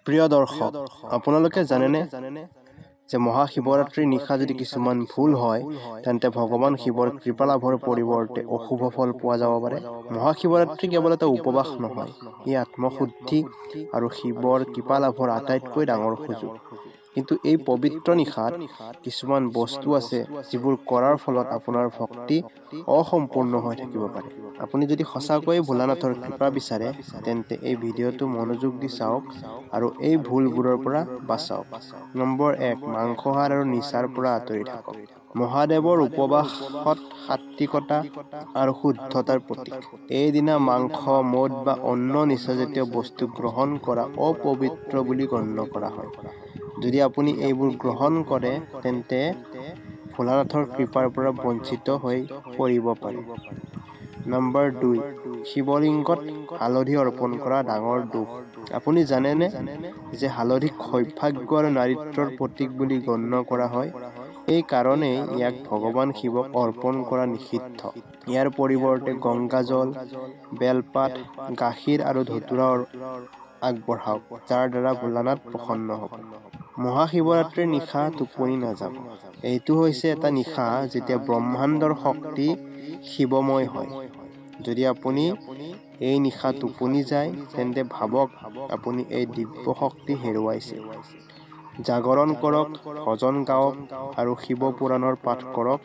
প্ৰিয় দৰ্শক, আপোনালোকে জানেনে যে মহাশিৱৰাত্ৰিৰ নিশা যদি কিছুমান ভুল হয় তেন্তে ভগৱান শিৱৰ কৃপা লাভৰ পৰিৱৰ্তে অশুভ ফল পোৱা যাব পাৰে। মহাশিৱৰাত্ৰি কেৱল এটা উপবাস নহয়, ই আত্মশুদ্ধি আৰু শিৱৰ কৃপা লাভৰ আটাইতকৈ ডাঙৰ সুযোগ। কিন্তু এই পবিত্ৰ নিশাত কিছুমান বস্তু আছে যিবোৰ কৰাৰ ফলত আপোনাৰ ভক্তি অসম্পূৰ্ণ হৈ থাকিব পাৰে। আপুনি যদি সঁচাকৈয়ে ভোলানাথৰ কৃপা বিচাৰে তেন্তে এই ভিডিঅ'টো মনোযোগ দি চাওক আৰু এই ভুলবোৰৰ পৰা বাচাওক। নম্বৰ 1, মাংসাহাৰ আৰু নিচাৰ পৰা আঁতৰি থাকক। মহাদেৱৰ উপবাসত সাত্বিকতা আৰু শুদ্ধতাৰ প্ৰতীক। এই দিনা মাংস, মদ বা অন্য নিচাজাতীয় বস্তু গ্ৰহণ কৰা অপবিত্ৰ বুলি গণ্য কৰা হয়। যদি আপুনি এইবোৰ গ্ৰহণ কৰে তেন্তে ভোলানাথৰ কৃপাৰ পৰা বঞ্চিত হৈ পৰিব পাৰে। নম্বৰ 2, শিৱলিংগত হালধি অৰ্পণ কৰা ডাঙৰ দোষ। আপুনি জানেনে যে হালধিক সৌভাগ্য আৰু নাৰিত্ৰৰ প্ৰতীক বুলি গণ্য কৰা হয়? এই কাৰণেই ইয়াক ভগৱান শিৱক অৰ্পণ কৰা নিষিদ্ধ। ইয়াৰ পৰিৱৰ্তে গংগাজল, বেলপাত, গাখীৰ আৰু ধতুৰা আগবঢ়াওক, যাৰ দ্বাৰা ভোলানাথ প্ৰসন্ন হ'ব। মহাশিৱৰাত্ৰিৰ নিশা টোপনি নাযাব। এইটো হৈছে এটা নিশা যেতিয়া ব্ৰহ্মাণ্ডৰ শক্তি শিৱময় হয়। যদি আপুনি এই নিশা টোপনি যায় তেন্তে ভাবক আপুনি এই দিব্য শক্তি হেৰুৱাইছে। জাগৰণ কৰক, ভজন গাওক আৰু শিৱ পুৰাণৰ পাঠ কৰক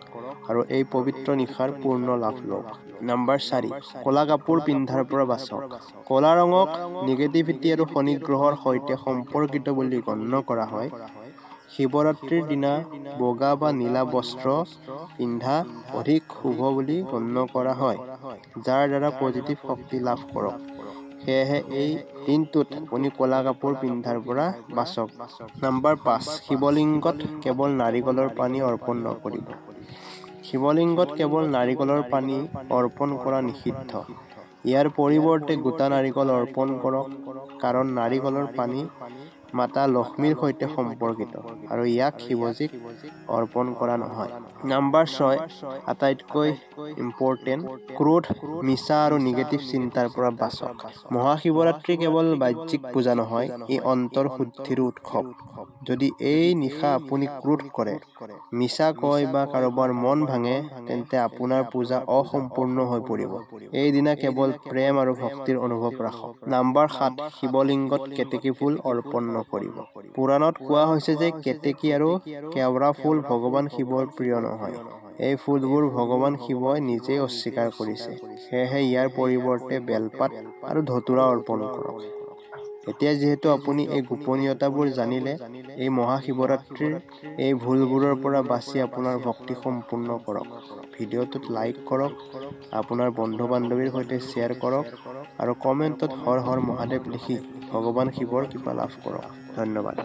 আৰু এই পবিত্ৰ নিশাৰ পূৰ্ণ লাভ লওক। নম্বৰ 4, ক'লা কাপোৰ পিন্ধাৰ পৰা বাচক। ক'লা ৰঙক নিগেটিভিটি আৰু শনি গ্ৰহৰ সৈতে সম্পৰ্কিত বুলি গণ্য কৰা হয়। শিৱৰাত্ৰিৰ দিনা বগা বা নীলা বস্ত্ৰ পিন্ধা অধিক শুভ বুলি গণ্য কৰা হয়, যাৰ দ্বাৰা পজিটিভ শক্তি লাভ কৰক। সেয়েহে এই দিনটোত আপুনি ক'লা কাপোৰ পিন্ধাৰ পৰা বাচক। নম্বৰ 5, শিৱলিংগত কেৱল নাৰিকলৰ পানী অৰ্পণ নকৰিব। শিৱলিংগত কেৱল নাৰিকলৰ পানী অৰ্পণ কৰা নিষিদ্ধ। ইয়াৰ পৰিৱৰ্তে গোটা নাৰিকল অৰ্পণ কৰক, কাৰণ নাৰিকলৰ পানী মাতা লক্ষ্মীৰ সৈতে সম্পৰ্কিত আৰু ইয়াক শিৱজীক অৰ্পণ কৰা নহয়। নম্বৰ 6, আটাইতকৈ ইম্পৰ্টেণ্ট, ক্ৰোধ, মিছা আৰু নিগেটিভ চিন্তাৰ পৰা বাচক। মহাশিৱৰাত্ৰি কেৱল বাহ্যিক পূজা নহয়, ই অন্তৰ শুদ্ধিৰো উৎসৱ। যদি এই নিশা আপুনি ক্ৰোধ কৰে, মিছা কয় বা কাৰোবাৰ মন ভাঙে তেন্তে আপোনাৰ পূজা অসম্পূৰ্ণ হৈ পৰিব। এই দিনা কেৱল প্ৰেম আৰু ভক্তিৰ অনুভৱ ৰাখক। নম্বৰ 7, শিৱলিংগত কেতেকী ফুল অৰ্পণ নকৰিব। পুৰাণত কোৱা হৈছে যে কেতেকী আৰু কেওড়া ফুল ভগৱান শিৱৰ প্ৰিয় নহয়। এই ফুলবোৰ ভগৱান শিৱই নিজেই অস্বীকাৰ কৰিছে। সেয়েহে ইয়াৰ পৰিৱৰ্তে বেলপাত আৰু ধতুৰা অৰ্পণ কৰক। এতিয়া যিহেতু আপুনি এই গোপনীয়তাবোৰ জানিলে, এই মহাশিৱৰাত্ৰিৰ এই ভুলবোৰৰ পৰা বাচি আপোনাৰ ভক্তি সম্পূৰ্ণ কৰক। ভিডিঅ'টোত লাইক কৰক, আপোনাৰ বন্ধু-বান্ধৱীৰ সৈতে শ্বেয়াৰ কৰক আৰু কমেণ্টত হৰ হৰ মহাদেৱ লিখি ভগৱান শিৱৰ কৃপা লাভ কৰক। ধন্যবাদ।